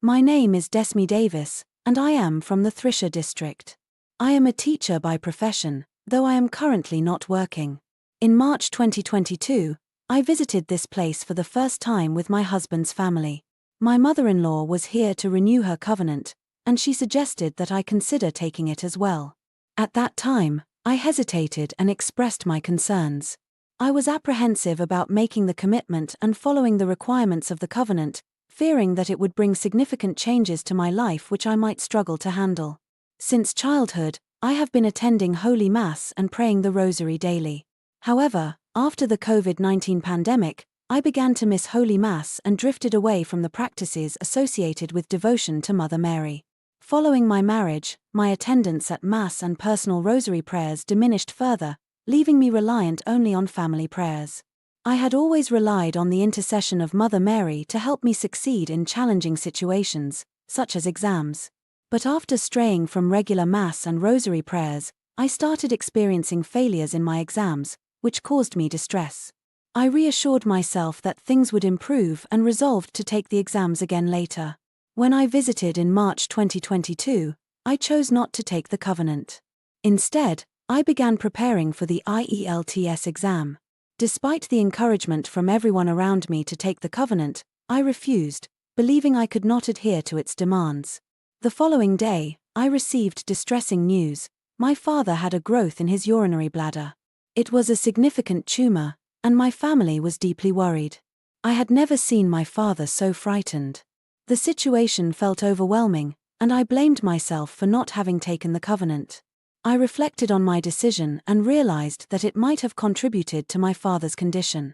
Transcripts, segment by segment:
My name is Desmi Davis, and I am from the Thrissur district. I am a teacher by profession, though I am currently not working. In March 2022, I visited this place for the first time with my husband's family. My mother-in-law was here to renew her covenant, and she suggested that I consider taking it as well. At that time, I hesitated and expressed my concerns. I was apprehensive about making the commitment and following the requirements of the covenant, fearing that it would bring significant changes to my life which I might struggle to handle. Since childhood, I have been attending Holy Mass and praying the Rosary daily. However, after the COVID-19 pandemic, I began to miss Holy Mass and drifted away from the practices associated with devotion to Mother Mary. Following my marriage, my attendance at Mass and personal Rosary prayers diminished further, leaving me reliant only on family prayers. I had always relied on the intercession of Mother Mary to help me succeed in challenging situations, such as exams. But after straying from regular Mass and Rosary prayers, I started experiencing failures in my exams, which caused me distress. I reassured myself that things would improve and resolved to take the exams again later. When I visited in March 2022, I chose not to take the covenant. Instead, I began preparing for the IELTS exam. Despite the encouragement from everyone around me to take the covenant, I refused, believing I could not adhere to its demands. The following day, I received distressing news. My father had a growth in his urinary bladder. It was a significant tumor, and my family was deeply worried. I had never seen my father so frightened. The situation felt overwhelming, and I blamed myself for not having taken the covenant. I reflected on my decision and realized that it might have contributed to my father's condition.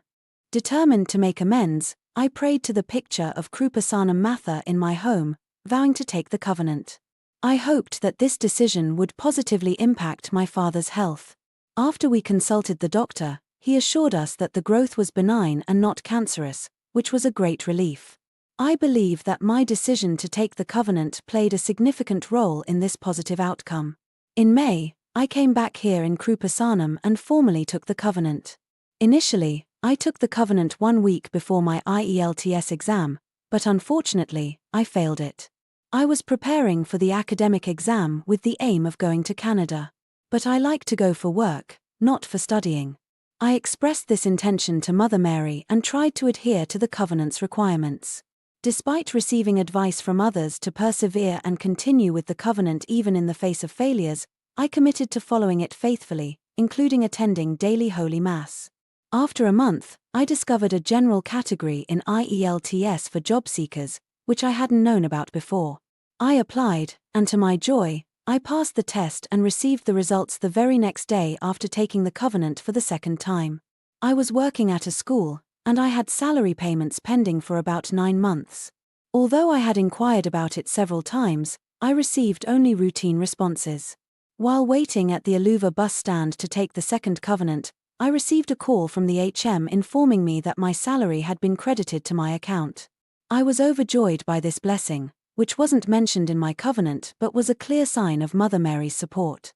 Determined to make amends, I prayed to the picture of Krupasanam Matha in my home, vowing to take the covenant. I hoped that this decision would positively impact my father's health. After we consulted the doctor, he assured us that the growth was benign and not cancerous, which was a great relief. I believe that my decision to take the covenant played a significant role in this positive outcome. In May, I came back here in Krupasanam and formally took the covenant. Initially, I took the covenant 1 week before my IELTS exam, but unfortunately, I failed it. I was preparing for the academic exam with the aim of going to Canada. But I like to go for work, not for studying. I expressed this intention to Mother Mary and tried to adhere to the covenant's requirements. Despite receiving advice from others to persevere and continue with the covenant even in the face of failures, I committed to following it faithfully, including attending daily Holy Mass. After a month, I discovered a general category in IELTS for job seekers, which I hadn't known about before. I applied, and to my joy, I passed the test and received the results the very next day after taking the covenant for the second time. I was working at a school, and I had salary payments pending for about 9 months. Although I had inquired about it several times, I received only routine responses. While waiting at the Aluva bus stand to take the second covenant, I received a call from the HM informing me that my salary had been credited to my account. I was overjoyed by this blessing, which wasn't mentioned in my covenant but was a clear sign of Mother Mary's support.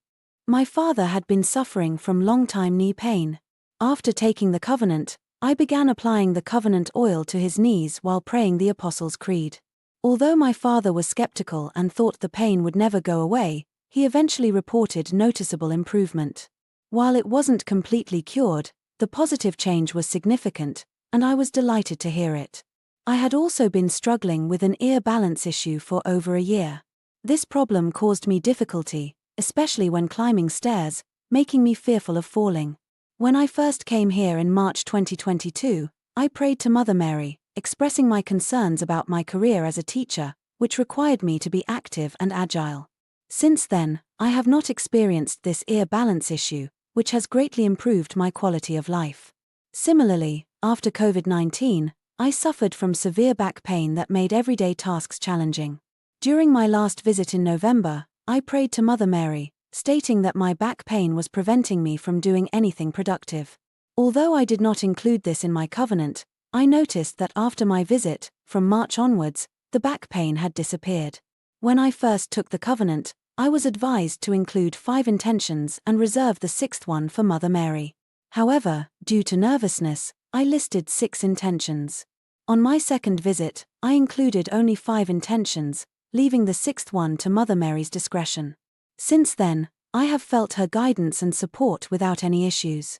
My father had been suffering from long-time knee pain. After taking the covenant, I began applying the covenant oil to his knees while praying the Apostles' Creed. Although my father was skeptical and thought the pain would never go away, he eventually reported noticeable improvement. While it wasn't completely cured, the positive change was significant, and I was delighted to hear it. I had also been struggling with an ear balance issue for over a year. This problem caused me difficulty, especially when climbing stairs, making me fearful of falling. When I first came here in March 2022, I prayed to Mother Mary, expressing my concerns about my career as a teacher, which required me to be active and agile. Since then, I have not experienced this ear balance issue, which has greatly improved my quality of life. Similarly, after COVID-19, I suffered from severe back pain that made everyday tasks challenging. During my last visit in November, I prayed to Mother Mary, stating that my back pain was preventing me from doing anything productive. Although I did not include this in my covenant, I noticed that after my visit, from March onwards, the back pain had disappeared. When I first took the covenant, I was advised to include 5 intentions and reserve the 6th one for Mother Mary. However, due to nervousness, I listed 6 intentions. On my second visit, I included only 5 intentions, leaving the 6th one to Mother Mary's discretion. Since then, I have felt her guidance and support without any issues.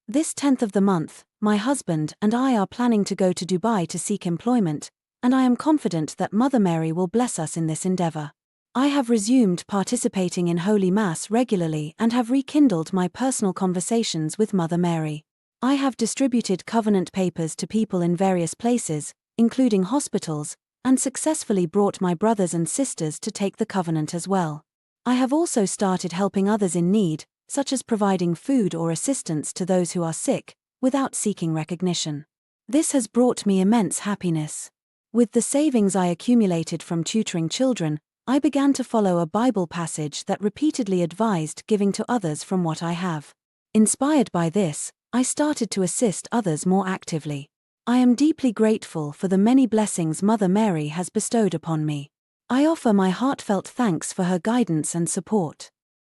This 10th of the month, my husband and I are planning to go to Dubai to seek employment, and I am confident that Mother Mary will bless us in this endeavor. I have resumed participating in Holy Mass regularly and have rekindled my personal conversations with Mother Mary. I have distributed covenant papers to people in various places, including hospitals, and successfully brought my brothers and sisters to take the covenant as well. I have also started helping others in need, such as providing food or assistance to those who are sick, without seeking recognition. This has brought me immense happiness. With the savings I accumulated from tutoring children, I began to follow a Bible passage that repeatedly advised giving to others from what I have. Inspired by this, I started to assist others more actively. I am deeply grateful for the many blessings Mother Mary has bestowed upon me. I offer my heartfelt thanks for her guidance and support.